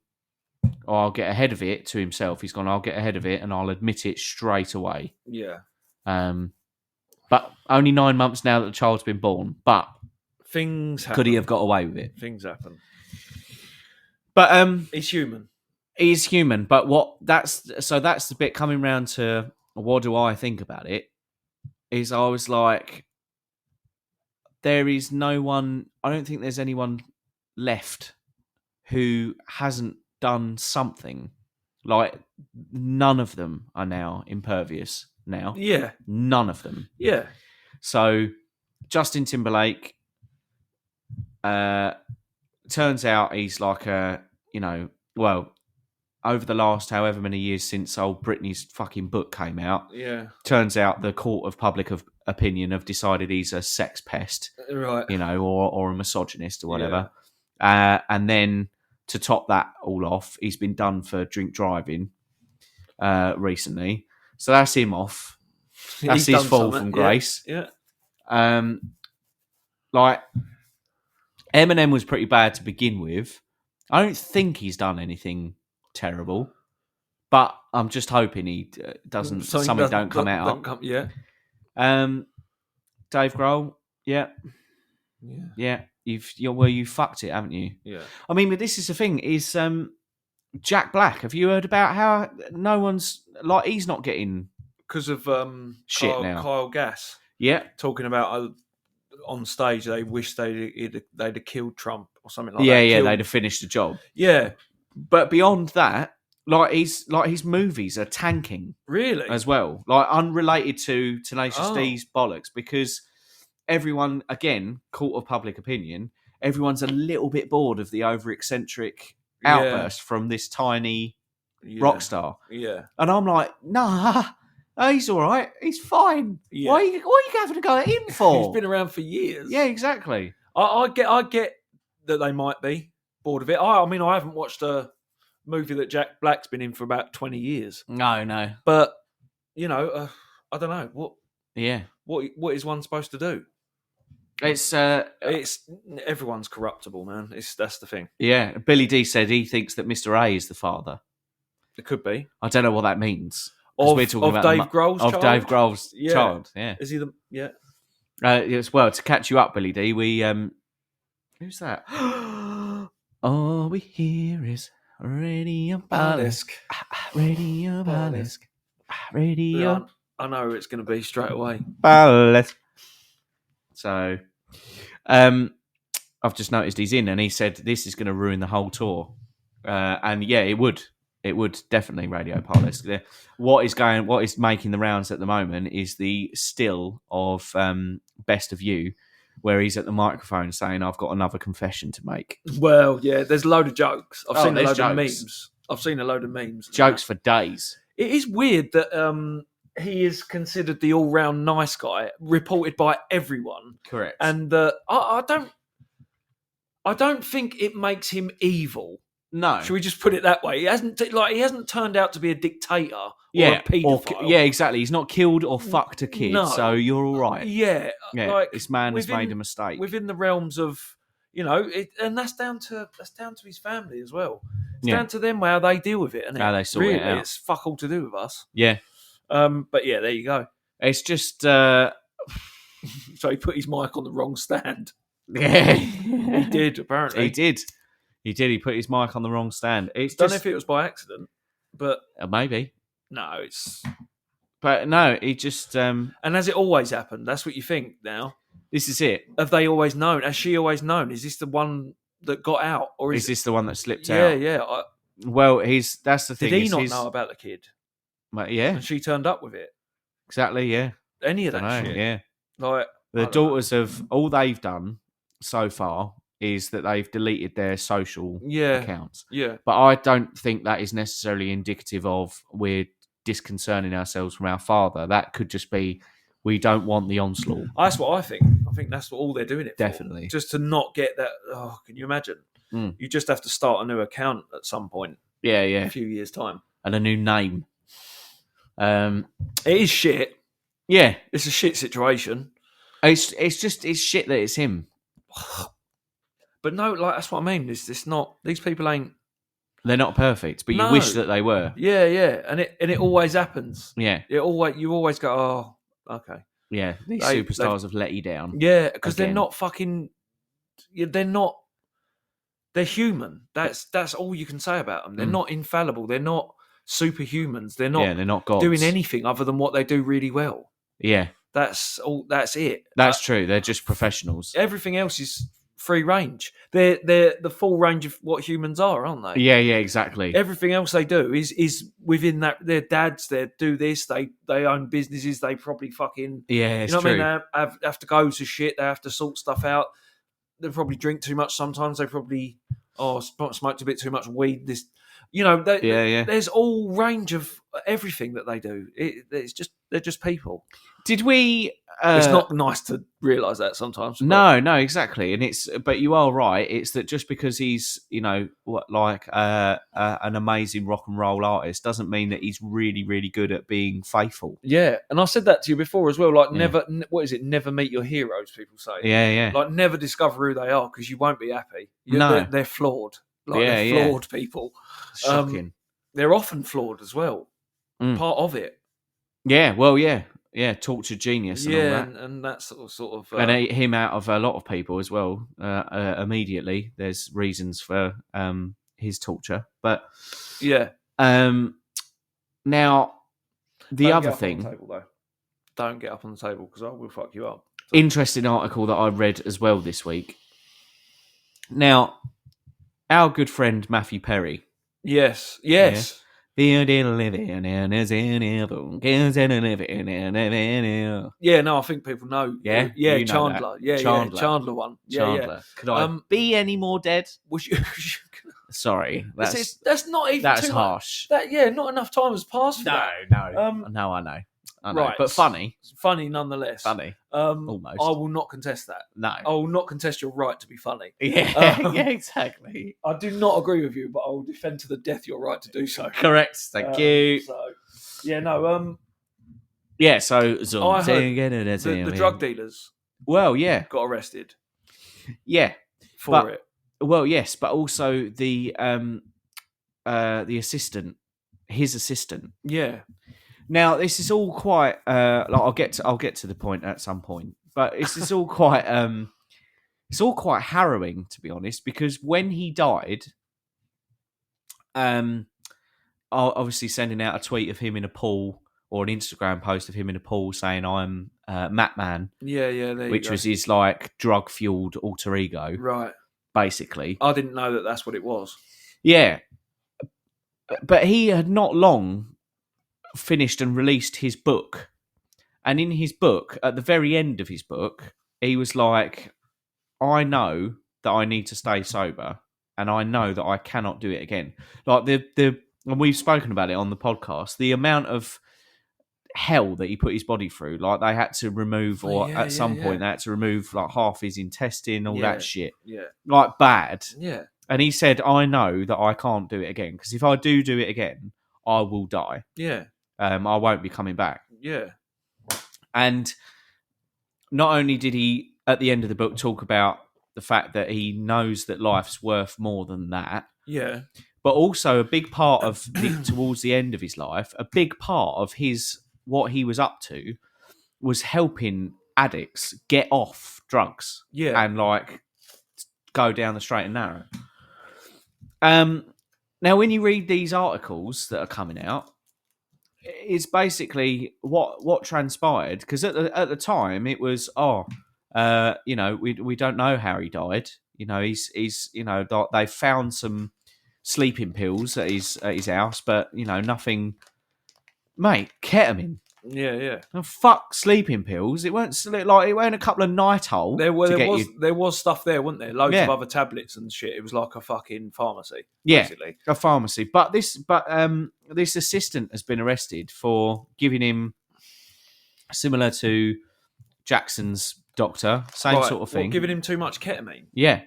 or I'll get ahead of it to himself. He's gone, I'll get ahead of it and I'll admit it straight away. Yeah. But only 9 months now that the child's been born. But Things happen. could he have got away with it? Things happen. But He's human. he's human. But that's the bit coming round to what do I think about it? Is I was like, there is no one. I don't think there's anyone left who hasn't done something. Like, none of them are now impervious now. Yeah. None of them. Yeah. So Justin Timberlake, turns out he's like over the last however many years since old Britney's fucking book came out, Yeah. turns out the court of public opinion have decided he's a sex pest, Right. or a misogynist or whatever. And then to top that all off, he's been done for drink driving recently. So that's him off. That's He's his done fall something. from grace. Yeah. Like, Eminem was pretty bad to begin with. I don't think he's done anything terrible, but I'm just hoping he doesn't. Something don't come out. Yeah. Dave Grohl, yeah. You fucked it, haven't you? Yeah. I mean, but this is the thing: is Jack Black? Have you heard about how no one's like he's not getting Because of Shit now. Kyle Gass yeah. talking about on stage they wish they'd have killed Trump or something like Yeah, that. yeah, Killed- they'd have finished the job. Yeah. But beyond that, his movies are tanking Really? as well, like unrelated to Tenacious Oh. D's bollocks, because everyone, again, court of public opinion, everyone's a little bit bored of the over eccentric Yeah. outburst from this tiny Yeah. rock star, Yeah. and I'm like, nah, he's all right, he's fine. Yeah. Why are you having to go at him for? He's been around for years. Yeah, exactly. I get that they might be bored of it. I mean, I haven't watched a movie that Jack Black's been in for about 20 years. No. But, I don't know. Yeah. What is one supposed to do? It's Everyone's corruptible, man. That's the thing. yeah. Billy D said he thinks that Mr. A is the father. It could be. I don't know what that means. 'Cause Of we're talking about Dave Grohl's of child? Dave Grohl's Yeah. child. Yeah. Is he the... Yeah. Yes, well, to catch you up, Billy D, we who's that? All we hear is Radio Balisk. Radio Balisk. Radio Yeah, I know who it's going to be straight away. Balisk. So, I've just noticed he's in, and he said this is going to ruin the whole tour. And yeah, it would. It would definitely Radio Balisk. What is making the rounds at the moment is the still of Best of You, where he's at the microphone saying, "I've got another confession to make." Well, yeah, there's a load of jokes. I've seen a there's load of jokes. memes. I've seen a load of memes. Jokes for days. It is weird that he is considered the all-round nice guy, reported by everyone, Correct. and I don't think it makes him evil. no. Should we just put it that way? He hasn't turned out to be a dictator or a paedophile. yeah, exactly. He's not killed or fucked a kid, No. so you're all right. Yeah, Yeah, like, this man has within- made a mistake. within the realms of and that's down to his family as well. It's Yeah. down to them how they deal with it, and How they sort it really, out. it's fuck all to do with us. Yeah, But yeah, there you go. it's just So he put his mic on the wrong stand. yeah, He did apparently. He did. He put his mic on the wrong stand. It's Don't know just if it was by accident, but maybe, no, it's but no. He just and has it always happened? That's what you think now. this is it. Have they always known? Has she always known? Is this the one that got out, or Is this the one that slipped Yeah, out? yeah. Well, that's the thing. Did he is not his- know about the kid? Yeah, And she turned up with it. exactly. Yeah, Any of that I know, shit? yeah. Like The I don't know. daughters have all they've done so far is that they've deleted their social Yeah, accounts. yeah. But I don't think that is necessarily indicative of we're disconcerting ourselves from our father. That could just be we don't want the onslaught. That's what I think. I think that's what all they're doing it for. Definitely. Just to not get that. Oh, can you imagine? Mm. You just have to start a new account at some point Yeah, in yeah. a few years' time. And a new name. It is shit. Yeah. It's a shit situation. It's shit that it's him. But no, like that's what I mean. It's not. These people ain't. They're not perfect, but you No. wish that they were. Yeah, and it always happens. Yeah, You always go, oh, okay. yeah. These They've- superstars have let you down. Yeah, because they're Again. not fucking. They're not. They're human. That's all you can say about them. They're not infallible. They're not superhumans. They're not They're not gods. doing anything other than what they do really well. Yeah, That's all. That's it. that's true. They're just professionals. Everything else is free range. They're the full range of what humans are, aren't they? Yeah, exactly. Everything else they do is within that. Their dads, they do this. They own businesses. They probably fucking. Yeah, it's you know true. what I mean? They have to go to shit. They have to sort stuff out. They probably drink too much sometimes. They probably smoked a bit too much weed. This, There's all range of everything that they do. They're just people. Did we? It's not nice to realise that sometimes. No, exactly. And but you are right. It's that just because he's, an amazing rock and roll artist doesn't mean that he's really, really good at being faithful. Yeah, and I said that to you before as well. Like, never meet your heroes, people say. Yeah. Like, never discover who they are because you won't be happy. They're flawed. They're flawed people. Shocking. They're often flawed as well. Part of it. Yeah, well, yeah. Yeah, tortured genius and all that. And that sort of and ate him out of a lot of people as well. Immediately, therebe reasons for his torture, but yeah. Now the Don't other get up thing, on the table, though. Don't get up on the table because I will fuck you up. So. Interesting article that I read as well this week. Now, our good friend Matthew Perry. Yes. Yeah, no, I think people know. Yeah? Yeah, You know Chandler. that. Yeah, Chandler one. Chandler. Could I be any more dead? Was you, Sorry, that's not even. that's too harsh. Much. Not enough time has passed for that. No. No, I know. Right, but funny. Funny nonetheless. Funny. Almost. I will not contest that. No. I will not contest your right to be funny. Yeah, exactly. I do not agree with you, but I will defend to the death your right to do so. Correct. Thank you. So, no. Yeah. So I heard the drug dealers. Well, yeah, got arrested. Yeah, for it. Well, yes, but also the assistant, his assistant. Yeah. Now, this is all quite. I'll get to the point at some point, but it's all quite. It's all quite harrowing, to be honest, because when he died, obviously sending out a tweet of him in a pool or an Instagram post of him in a pool saying I'm Matt Man. Yeah. Which was his drug fueled alter ego, right? Basically, I didn't know that that's what it was. Yeah, but he had not long finished and released his book, and in his book, at the very end of his book, he was like, I know that I need to stay sober, and I know that I cannot do it again. Like and we've spoken about it on the podcast, the amount of hell that he put his body through. Like, they had to remove, at some point they had to remove half his intestine, all that shit. Yeah. Like, bad. Yeah. And he said, I know that I can't do it again, because if I do it again, I will die. Yeah. I won't be coming back. Yeah. And not only did he, at the end of the book, talk about the fact that he knows that life's worth more than that. Yeah. But also a big part of, towards the end of his life, a big part of what he was up to was helping addicts get off drugs. Yeah. And go down the straight and narrow. Now, when you read these articles that are coming out, it's basically what transpired, because at the time it was we don't know how he died. He's they found some sleeping pills at his house, but nothing. Mate, ketamine. Yeah. Oh, fuck sleeping pills. It weren't a couple of Nitol. There was stuff there, wasn't there? Loads of other tablets and shit. It was like a fucking pharmacy. Yeah, basically. A pharmacy. But this assistant has been arrested for giving him, similar to Jackson's doctor, same sort of thing. Giving him too much ketamine. Yeah.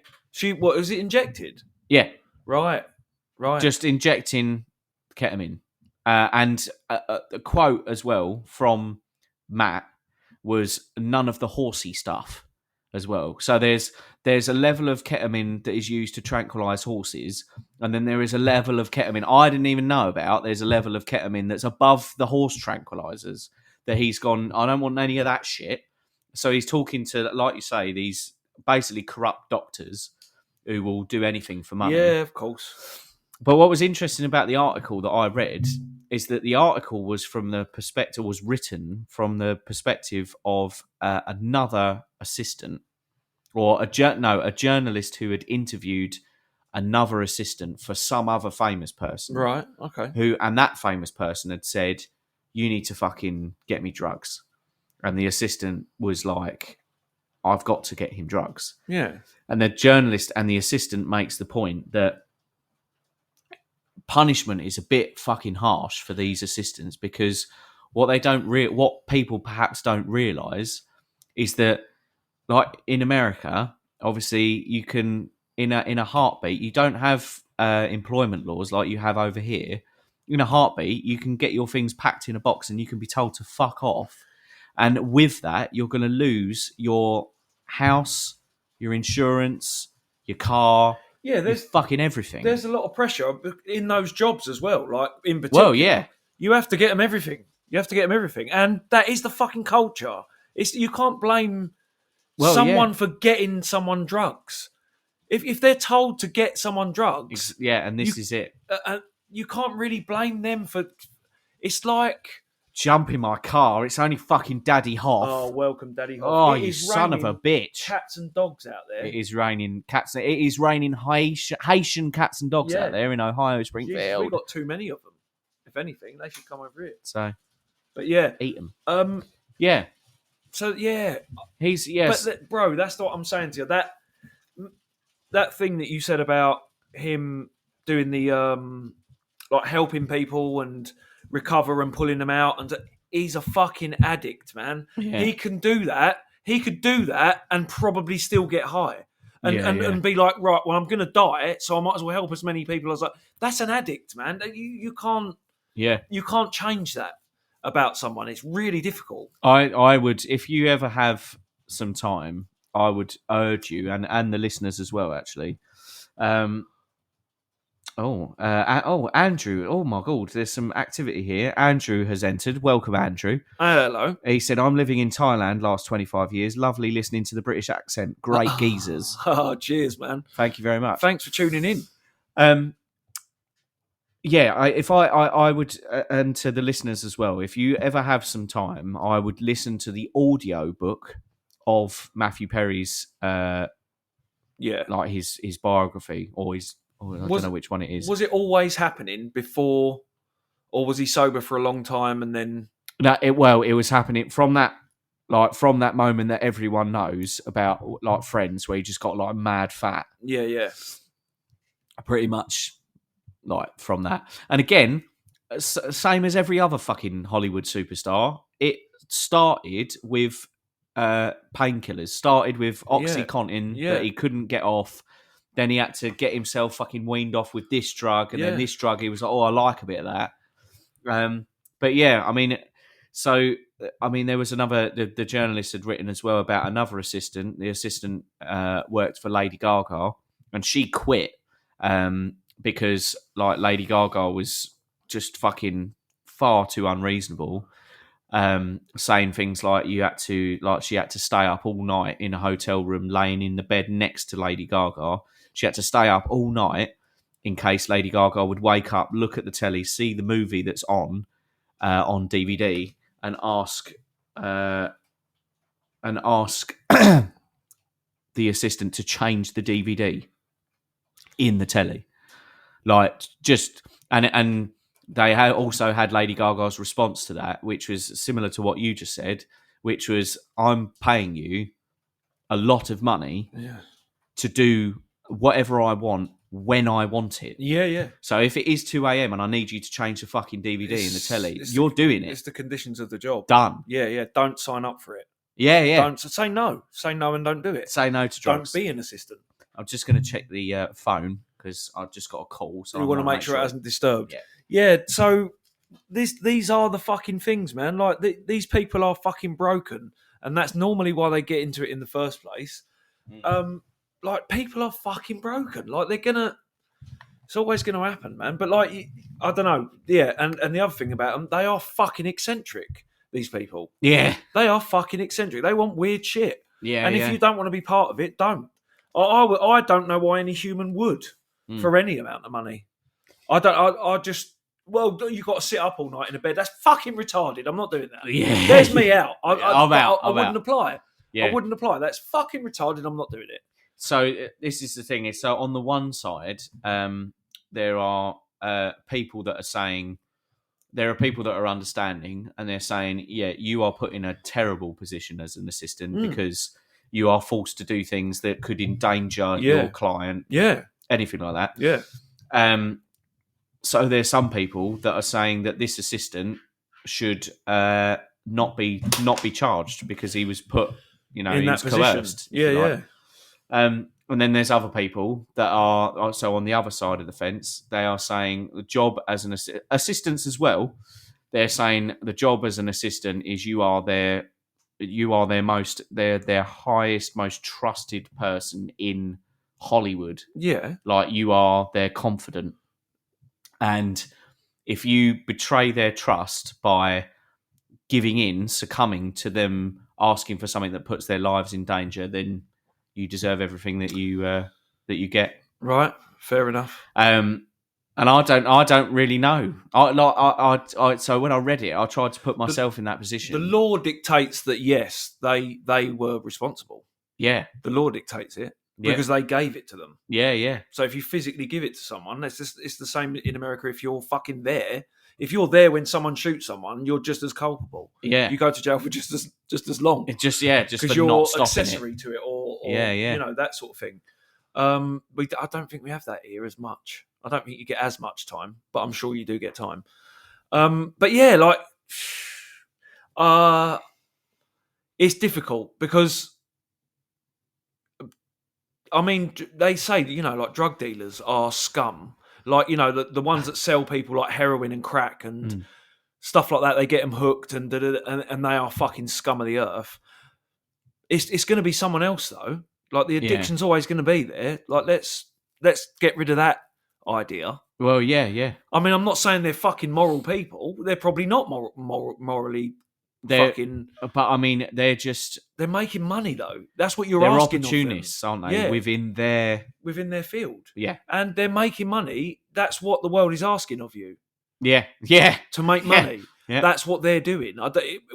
Was it injected? Yeah. Right. Just injecting ketamine. And a quote as well from Matt was, none of the horsey stuff. as well. So there's a level of ketamine that is used to tranquilize horses, and then there is a level of ketamine I didn't even know about. There's a level of ketamine that's above the horse tranquilizers that he's gone, I don't want any of that shit. So he's talking to, like you say, these basically corrupt doctors who will do anything for money. Yeah, of course. But what was interesting about the article that I read is that the article was written from the perspective of another assistant, or a journalist who had interviewed another assistant for some other famous person. Right. Okay. And that famous person had said, "You need to fucking get me drugs," and the assistant was like, "I've got to get him drugs." Yeah. And the journalist and the assistant makes the point that punishment is a bit fucking harsh for these assistants, because what people perhaps don't realize is that, like in America, obviously you can in a heartbeat, you don't have employment laws like you have over here. In a heartbeat, you can get your things packed in a box and you can be told to fuck off. And with that, you're going to lose your house, your insurance, your car. Yeah, there's fucking everything. There's a lot of pressure in those jobs as well. Like in particular, well, yeah, you have to get them everything. You have to get them everything, and that is the fucking culture. You can't blame someone for getting someone drugs. If they're told to get someone drugs, and this is it. You can't really blame them for. It's like, jump in my car. It's only fucking Daddy Hoff. Oh, welcome, Daddy Hoff. Oh, you son of a bitch. Cats and dogs out there. It is raining cats. It is raining Haitian cats and dogs out there in Ohio, Springfield. We've got too many of them. If anything, they should come over here. So, but yeah. Eat them. Yeah. So, yeah. Yes. But, bro, that's what I'm saying to you. That thing that you said about him doing the, like, helping people and recover and pulling them out, and he's a fucking addict, man. Yeah. He can do that. He could do that and probably still get high and be like, right, well, I'm going to die, so I might as well help as many people as that's an addict, man. You can't. Yeah. You can't change that about someone. It's really difficult. I would, if you ever have some time, I would urge you and the listeners as well, actually. Andrew. Oh, my God. There's some activity here. Andrew has entered. Welcome, Andrew. Hello. He said, I'm living in Thailand last 25 years. Lovely listening to the British accent. Great geezers. Oh, cheers, man. Thank you very much. Thanks for tuning in. I would, and to the listeners as well, if you ever have some time, I would listen to the audio book of Matthew Perry's, like his biography, or his, I don't know which one it is. Was it always happening before, or was he sober for a long time and then? No, it was happening from that moment that everyone knows about, like Friends, where he just got like mad fat. Yeah. Pretty much, like from that. And again, same as every other fucking Hollywood superstar, it started with painkillers. Started with OxyContin that he couldn't get off. Then he had to get himself fucking weaned off with this drug, and then this drug, he was like, "Oh, I like a bit of that." But yeah, I mean, there was another. The journalist had written as well about another assistant. The assistant worked for Lady Gaga, and she quit because like Lady Gaga was just fucking far too unreasonable. Saying things like she had to stay up all night in a hotel room, laying in the bed next to Lady Gaga. She had to stay up all night in case Lady Gaga would wake up, look at the telly, see the movie that's on DVD, and ask the assistant to change the DVD in the telly. Like, just and they also had Lady Gaga's response to that, which was similar to what you just said, which was, I'm paying you a lot of money to do whatever I want when I want it. Yeah. So if it is 2 a.m. and I need you to change the fucking DVD in the telly, you're doing it. It's the conditions of the job. Done. Yeah. Don't sign up for it. Yeah. Don't say no. Say no and don't do it. Say no to drugs. Don't be an assistant. I'm just going to check the phone because I've just got a call. So we want to make sure it hasn't disturbed. Yeah. Yeah, so these are the fucking things, man. Like these people are fucking broken, and that's normally why they get into it in the first place. Like, people are fucking broken. Like, it's always gonna happen, man. But like, I don't know. Yeah, and the other thing about them, they are fucking eccentric. These people, Yeah. they are fucking eccentric. They want weird shit. Yeah. And if you don't want to be part of it, don't. I don't know why any human would for any amount of money. I just, well, you've got to sit up all night in a bed. That's fucking retarded. I'm not doing that. Yeah. There's me out. I'm out. I wouldn't apply. Yeah. I wouldn't apply. That's fucking retarded. I'm not doing it. So this is the thing. Is so on the one side, there are people that are saying, there are people that are understanding, and they're saying, yeah, you are put in a terrible position as an assistant because you are forced to do things that could endanger your client. Yeah. Anything like that. Yeah. So there's some people that are saying that this assistant should not be charged because he was put, he in was that position. coerced. Yeah, yeah. And then there's other people that are also on the other side of the fence. They are saying the job as an assistants as well. They're saying the job as an assistant is you are their highest, most trusted person in Hollywood. Yeah. Like, you are their confidant. And if you betray their trust by giving in, succumbing to them asking for something that puts their lives in danger, then you deserve everything that you get. Right. Fair enough. And I don't really know. So when I read it, I tried to put myself in that position. The law dictates that, yes, they were responsible. Yeah. The law dictates it because they gave it to them. Yeah, yeah. So if you physically give it to someone, it's the same in America. If you're fucking there, if you're there when someone shoots someone, you're just as culpable. Yeah. You go to jail for just as long. It's just for you're not stopping accessory it. to it, or yeah, that sort of thing. I don't think we have that here as much. I don't think you get as much time, but I'm sure you do get time. But yeah, like, it's difficult because, I mean, they say, like, drug dealers are scum. Like, the ones that sell people like heroin and crack and stuff like that, they get them hooked and they are fucking scum of the earth. It's going to be someone else though. Like, the addiction's always going to be there. Like, let's get rid of that idea. Well, yeah. I mean, I'm not saying they're fucking moral people. They're probably not morally fucking. But I mean, they're making money though. That's what you're they're asking. They're opportunists, aren't they? Yeah. Within their field. Yeah. And they're making money. That's what the world is asking of you. Yeah. To make money. Yeah. That's what they're doing.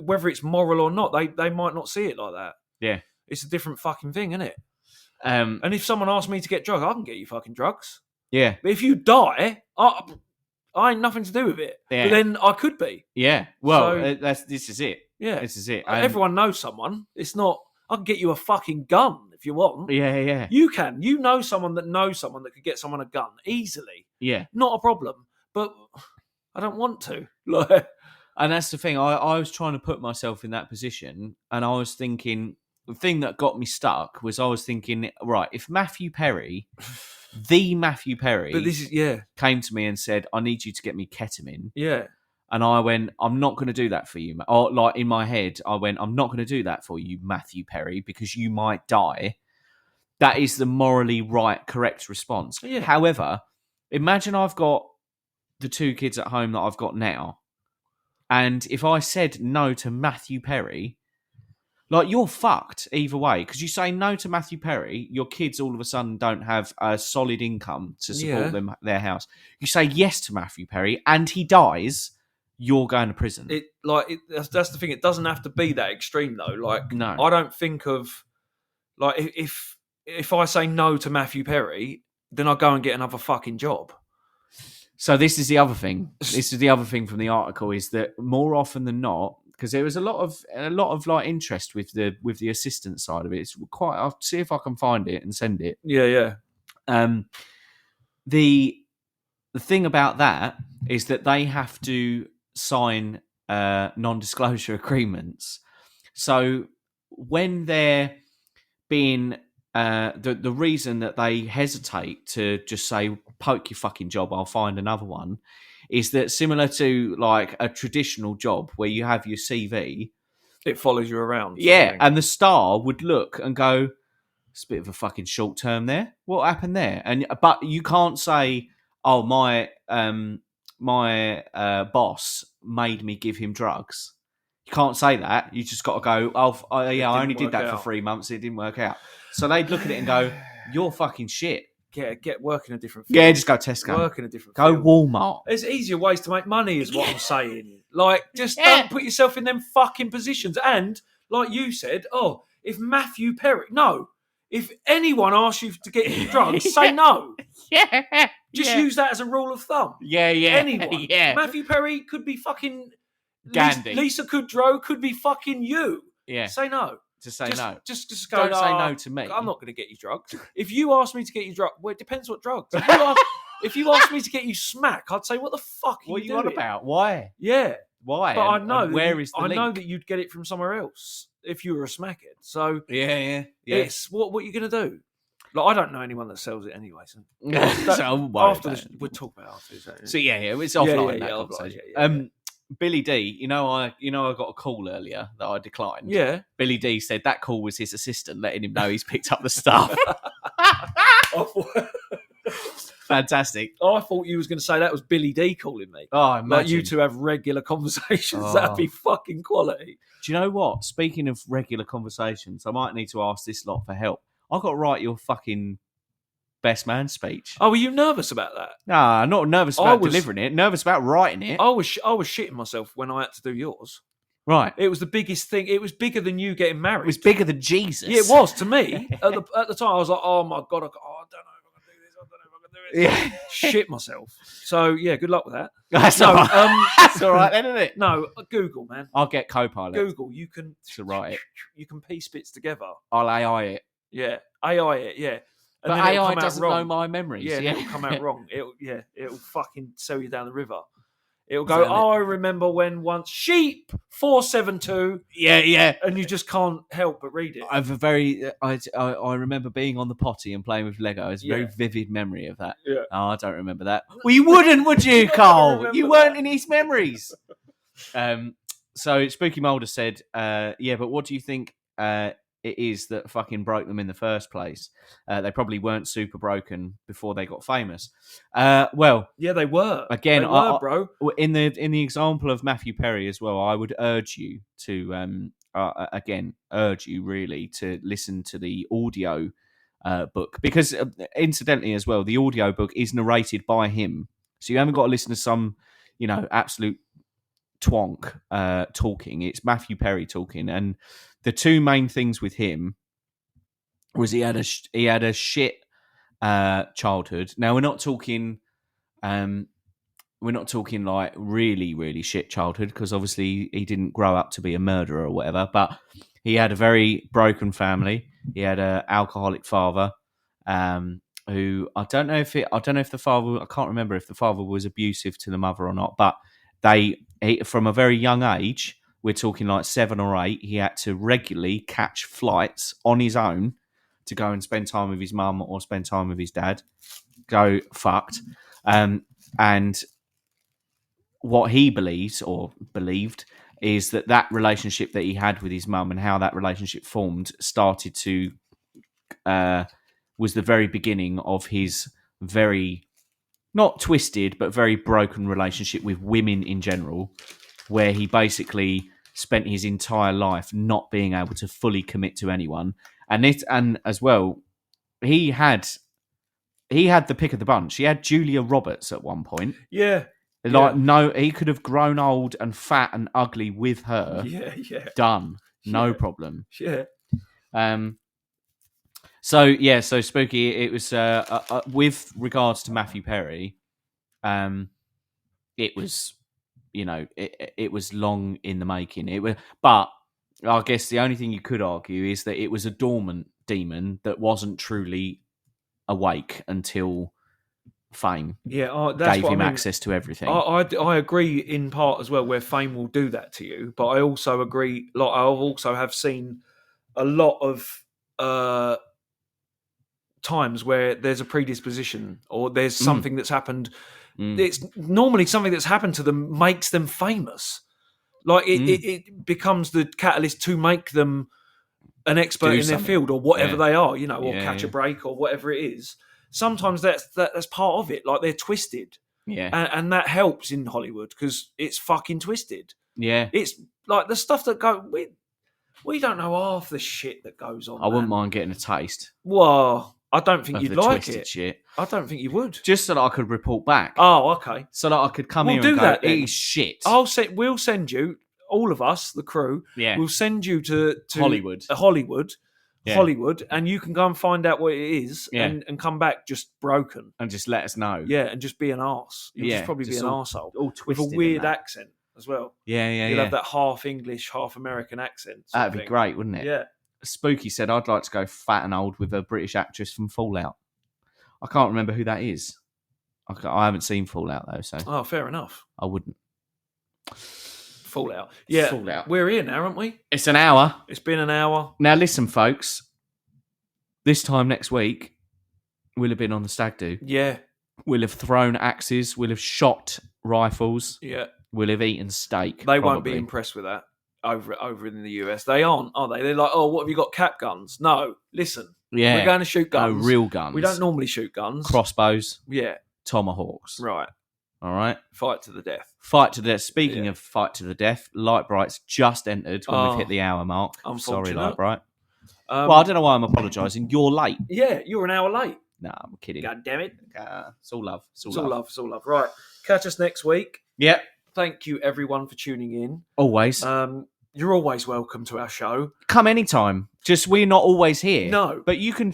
Whether it's moral or not, they might not see it like that. Yeah. It's a different fucking thing, isn't it? And if someone asks me to get drugs, I can get you fucking drugs. Yeah. But if you die, I ain't nothing to do with it. Yeah. But then I could be. Yeah. Well, this is it. Yeah. This is it. Everyone knows someone. It's not, I can get you a fucking gun if you want. Yeah. You can. You know someone that knows someone that could get someone a gun easily. Yeah. Not a problem. But I don't want to. Like, and that's the thing. I was trying to put myself in that position, and I was thinking, the thing that got me stuck was I was thinking, right, if Matthew Perry, but this is, came to me and said, I need you to get me ketamine. Yeah. And I went, I'm not going to do that for you. Or, like, in my head, I went, I'm not going to do that for you, Matthew Perry, because you might die. That is the morally right, correct response. Yeah. However, imagine I've got the 2 kids at home that I've got now. And if I said no to Matthew Perry, like, you're fucked either way. Because you say no to Matthew Perry, your kids all of a sudden don't have a solid income to support their house. You say yes to Matthew Perry and he dies, you're going to prison. That's the thing. It doesn't have to be that extreme though. Like, no. I don't think of, like, if I say no to Matthew Perry, then I'll go and get another fucking job. So this is the other thing. This is the other thing from the article, is that more often than not, because there was a lot of like interest with the assistant side of it. It's quite. I'll see if I can find it and send it. Yeah. The thing about that is that they have to sign non-disclosure agreements. So when they're being the reason that they hesitate to just say, poke your fucking job, I'll find another one, is that similar to like a traditional job where you have your CV, It follows you around. sort of Yeah, thing. and the star would look and go, "It's a bit of a fucking short term there. What happened there?" But you can't say, "Oh, my boss made me give him drugs." You can't say that. You just got to go, "Oh, yeah, I only didn't did work that for out." 3 months. It didn't work out." So they'd look at it and go, "You're fucking shit." Get work in a different field. Yeah, just go Tesco. Work in a different Go field. Walmart. There's easier ways to make money, is what I'm saying. Like, just Yeah. don't put yourself in them fucking positions. And, like you said, if Matthew Perry, no, if anyone asks you to get you drugs, say no. Yeah. Just use that as a rule of thumb. Yeah. Anyone. Yeah. Matthew Perry could be fucking Gandhi. Lisa Kudrow could be fucking you. Yeah. Say no. Just say no. Just go. Don't say no to me. I'm not going to get you drugs. If you ask me to get you drugs, well, it depends what drugs. If you ask me to get you smack, I'd say, what the fuck are What you are you on doing? about? Why? Yeah. Why? But And- I know and where is the I know link? that you'd get it from somewhere else if you were a smackhead. So Yeah. it's what are you going to do? Like, I don't know anyone that sells it anyway. So So I won't worry after about this, it. we'll talk about it after this. So yeah, it's offline that offline, conversation. yeah. Billy D, you know I got a call earlier that I declined. Yeah. Billy D said that call was his assistant letting him know he's picked up the stuff. Fantastic. I thought you was going to say that was Billy D calling me. Oh, imagine. Like, you two have regular conversations. Oh. That'd be fucking quality. Do you know what? Speaking of regular conversations, I might need to ask this lot for help. I've got to write your fucking best man speech. Oh, were you nervous about that? Nah, not nervous I about was- delivering it. Nervous about writing it. I was shitting myself when I had to do yours. Right. It was the biggest thing. It was bigger than you getting married. It was bigger than Jesus. Yeah, it was to me. At the time, I was like, "Oh my god, I don't know if I can do this. I don't know if I can do it." Yeah. Shit myself. So yeah, good luck with that. That's No, all right. That's all right then, isn't it? No, Google, man. I'll get Copilot Google. You can to write it. You can piece bits together. I'll AI it. Yeah, AI it. Yeah, and But then it'll AI come out doesn't wrong. know my memories. Yeah, and Yeah. it'll come out wrong. It'll fucking sell you down the river. It'll go, Damn it. I remember when once sheep 472, Yeah. and you just can't help but read it. I've a very. I remember being on the potty and playing with Lego. It's a very vivid memory of that. Yeah. Oh, I don't remember that. Well, you wouldn't, would you, Cole? remember You weren't that. in his memories. So Spooky Mulder said, "Yeah, but what do you think it is that fucking broke them in the first place? They probably weren't super broken before they got famous. Well, Yeah, they were. Again, they were, bro. in the example of Matthew Perry as well, I would urge you to urge you really to listen to the audio book, because incidentally as well, the audio book is narrated by him, so you haven't got to listen to some absolute twonk talking. It's Matthew Perry talking, and the two main things with him was he had a shit childhood. Now we're not talking like really, really shit childhood, because obviously he didn't grow up to be a murderer or whatever, but he had a very broken family. He had an alcoholic father, who I can't remember if the father was abusive to the mother or not, but from a very young age, we're talking like 7 or 8, he had to regularly catch flights on his own to go and spend time with his mum or spend time with his dad. Go fucked. And what he believed is that relationship that he had with his mum and how that relationship formed started to was the very beginning of his very not twisted but very broken relationship with women in general, where he basically spent his entire life not being able to fully commit to anyone. And as well, he had the pick of the bunch. He had Julia Roberts at one point. Yeah. No, he could have grown old and fat and ugly with her. Yeah. Done. No Yeah. problem. Yeah. So Spooky, it was with regards to Matthew Perry, it was it was long in the making. But I guess the only thing you could argue is that it was a dormant demon that wasn't truly awake until fame that's gave what him I mean. access to everything. I agree in part as well, where fame will do that to you, but I also agree. Like, I also have seen a lot of times where there's a predisposition or there's something that's happened. It's normally something that's happened to them makes them famous. Like it becomes the catalyst to make them an expert Do in their something. field or whatever Yeah. they are, you know, or Yeah, catch yeah. a break or whatever it is. Sometimes that's part of it. Like they're twisted, Yeah. and that helps in Hollywood because it's fucking twisted. Yeah. It's like the stuff that we don't know half the shit that goes on. I wouldn't man. mind getting a taste Well, I don't think of you'd the like twisted it. shit. I don't think you would. Just so that I could report back. Oh, okay. So that I could come We'll here do and go, that then. it is shit. We'll send you, all of us, the crew. Yeah. We'll send you to Hollywood. Yeah. Yeah. Hollywood, and you can go and find out what it is, Yeah. and come back just broken. And just let us know. Yeah, and just be an arse. You'll Yeah, just probably be just an all- arsehole all with a twisted and weird that. accent as well. Yeah, yeah, You'll yeah. have that half English, half American accent. sort That'd of be thing. great, wouldn't it? Yeah. Spooky said, I'd like to go fat and old with a British actress from Fallout. I can't remember who that is. I haven't seen Fallout, though, so Oh, fair enough. I wouldn't. Fallout. Yeah. Fallout. We're here now, aren't we? It's an hour. It's been an hour. Now, listen, folks. This time next week, we'll have been on the stag do. Yeah. We'll have thrown axes. We'll have shot rifles. Yeah. We'll have eaten steak. They won't be probably. impressed with that over in the US. They aren't, are they? They're like, oh, what have you got? Cap guns? No, listen. Yeah. We're going to shoot guns. No, real guns. We don't normally shoot guns. Crossbows, Yeah. tomahawks. Right. All right. Fight to the death. Fight to the death. Speaking Yeah. of fight to the death, Light Bright's just entered when we've hit the hour mark. Sorry, Unfortunate. Light Bright. Um, Well, I don't know why I'm apologising. You're late. Yeah, you're an hour late. Nah, I'm kidding. God damn it. It's all love. It's all It's love. all love. It's all love. Right. Catch us next week. Yeah. Thank you, everyone, for tuning in. Always. You're always welcome to our show. Come anytime. Just we're not always here. No. But you can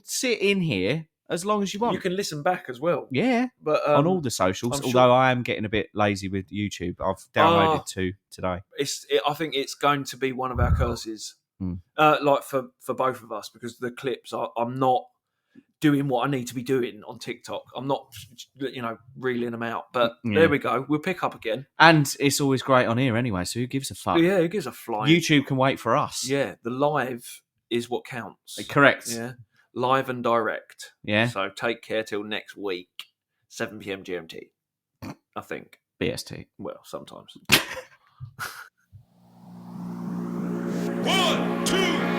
sit in here as long as you want. You can listen back as well. Yeah. But On all the socials. I'm Although sure- I am getting a bit lazy with YouTube. I've downloaded 2 today. I think it's going to be one of our curses. Like for both of us, because the clips I'm not doing what I need to be doing on TikTok. I'm not, reeling them out. But Yeah. there we go. We'll pick up again. And it's always great on here anyway, so who gives a fuck? But yeah, who gives a flying? YouTube can wait for us. Yeah, the live is what counts. Correct. Yeah, live and direct. Yeah. So take care till next week, 7 p.m. GMT. I think. BST. Well, sometimes. 1, 2,